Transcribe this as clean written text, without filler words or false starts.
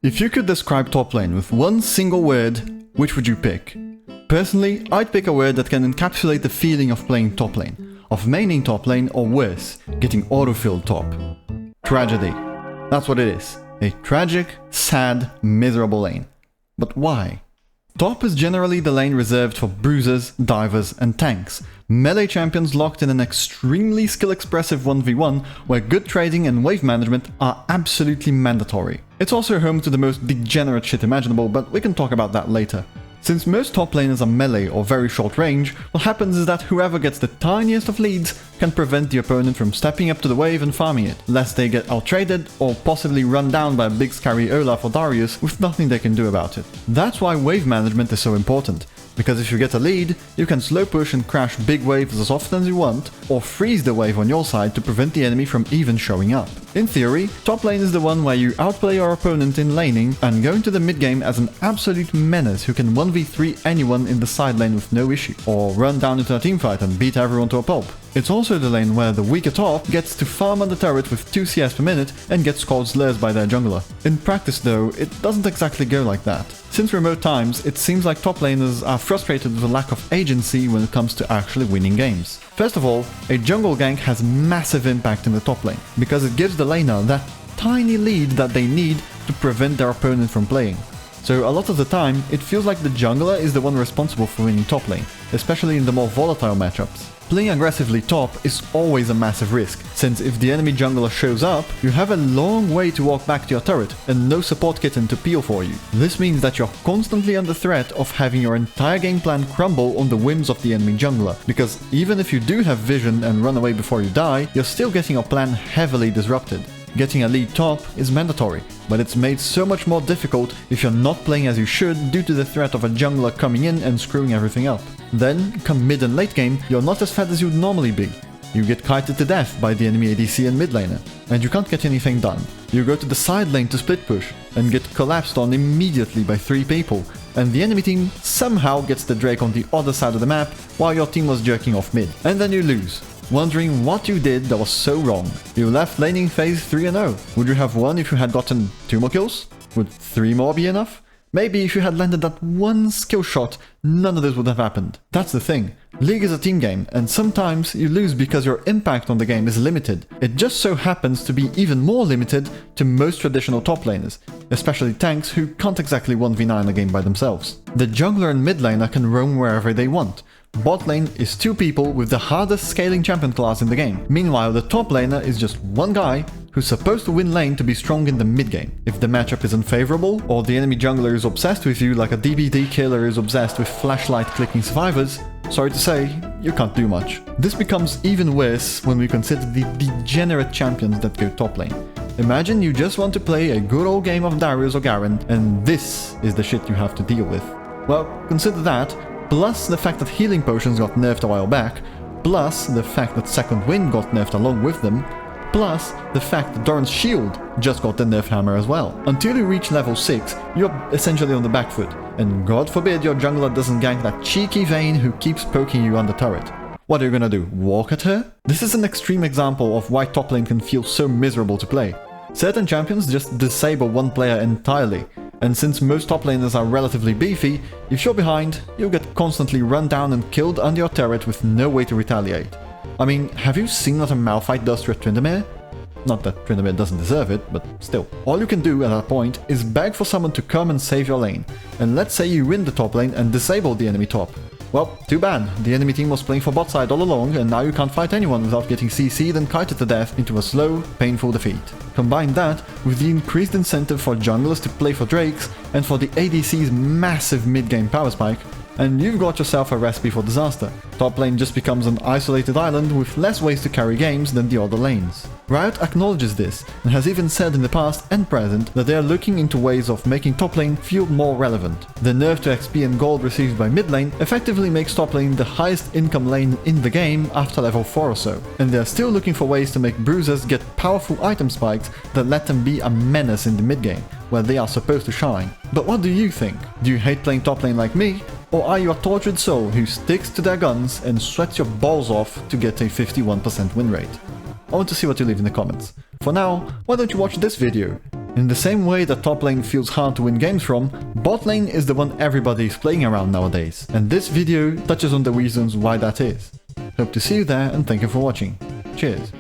If you could describe top lane with one single word, which would you pick? Personally, I'd pick a word that can encapsulate the feeling of playing top lane, of maining top lane, or worse, getting autofilled top. Tragedy. That's what it is. A tragic, sad, miserable lane. But why? Top is generally the lane reserved for bruisers, divers, and tanks. Melee champions locked in an extremely skill-expressive 1v1 where good trading and wave management are absolutely mandatory. It's also home to the most degenerate shit imaginable, but we can talk about that later. Since most top laners are melee or very short range, what happens is that whoever gets the tiniest of leads can prevent the opponent from stepping up to the wave and farming it, lest they get outtraded or possibly run down by a big scary Olaf or Darius with nothing they can do about it. That's why wave management is so important, because if you get a lead, you can slow push and crash big waves as often as you want, or freeze the wave on your side to prevent the enemy from even showing up. In theory, top lane is the one where you outplay your opponent in laning and go into the mid game as an absolute menace who can 1v3 anyone in the side lane with no issue, or run down into a teamfight and beat everyone to a pulp. It's also the lane where the weaker top gets to farm on the turret with 2 CS per minute and gets called slurs by their jungler. In practice though, it doesn't exactly go like that. Since remote times, it seems like top laners are frustrated with the lack of agency when it comes to actually winning games. First of all, a jungle gank has massive impact in the top lane, because it gives the laner that tiny lead that they need to prevent their opponent from playing. So a lot of the time, it feels like the jungler is the one responsible for winning top lane, especially in the more volatile matchups. Playing aggressively top is always a massive risk, since if the enemy jungler shows up, you have a long way to walk back to your turret and no support kitten to peel for you. This means that you're constantly under threat of having your entire game plan crumble on the whims of the enemy jungler, because even if you do have vision and run away before you die, you're still getting your plan heavily disrupted. Getting a lead top is mandatory, but it's made so much more difficult if you're not playing as you should due to the threat of a jungler coming in and screwing everything up. Then, come mid and late game, you're not as fat as you'd normally be. You get kited to death by the enemy ADC and mid laner, and you can't get anything done. You go to the side lane to split push, and get collapsed on immediately by 3 people, and the enemy team somehow gets the Drake on the other side of the map while your team was jerking off mid. And then you lose, wondering what you did that was so wrong. You left laning phase 3-0. Would you have won if you had gotten 2 more kills? Would 3 more be enough? Maybe if you had landed that one skill shot, none of this would have happened. That's the thing. League is a team game, and sometimes you lose because your impact on the game is limited. It just so happens to be even more limited to most traditional top laners, especially tanks who can't exactly 1v9 a game by themselves. The jungler and mid laner can roam wherever they want. Bot lane is 2 people with the hardest scaling champion class in the game. Meanwhile, the top laner is just one guy who's supposed to win lane to be strong in the mid game. If the matchup is unfavorable, or the enemy jungler is obsessed with you like a DBD killer is obsessed with flashlight clicking survivors, sorry to say, you can't do much. This becomes even worse when we consider the degenerate champions that go top lane. Imagine you just want to play a good old game of Darius or Garen, and this is the shit you have to deal with. Well, consider that, plus the fact that healing potions got nerfed a while back, plus the fact that Second Wind got nerfed along with them, plus the fact that Doran's shield just got the nerf hammer as well. Until you reach level 6, you're essentially on the back foot, and God forbid your jungler doesn't gank that cheeky Vayne who keeps poking you on the turret. What are you gonna do, walk at her? This is an extreme example of why top lane can feel so miserable to play. Certain champions just disable one player entirely, and since most top laners are relatively beefy, if you're behind, you'll get constantly run down and killed under your turret with no way to retaliate. I mean, have you seen what a Malphite does to a Tryndamere? Not that Tryndamere doesn't deserve it, but still. All you can do at that point is beg for someone to come and save your lane, and let's say you win the top lane and disable the enemy top. Well, too bad, the enemy team was playing for bot side all along, and now you can't fight anyone without getting CC'd and kited to death into a slow, painful defeat. Combine that with the increased incentive for junglers to play for Drakes, and for the ADC's massive mid-game power spike, and you've got yourself a recipe for disaster. Top lane just becomes an isolated island with less ways to carry games than the other lanes. Riot acknowledges this, and has even said in the past and present that they are looking into ways of making top lane feel more relevant. The nerf to XP and gold received by mid lane effectively makes top lane the highest income lane in the game after level 4 or so, and they are still looking for ways to make bruisers get powerful item spikes that let them be a menace in the mid game, where they are supposed to shine. But what do you think? Do you hate playing top lane like me? Or are you a tortured soul who sticks to their guns and sweats your balls off to get a 51% win rate? I want to see what you leave in the comments. For now, why don't you watch this video? In the same way that top lane feels hard to win games from, bot lane is the one everybody is playing around nowadays, and this video touches on the reasons why that is. Hope to see you there and thank you for watching. Cheers.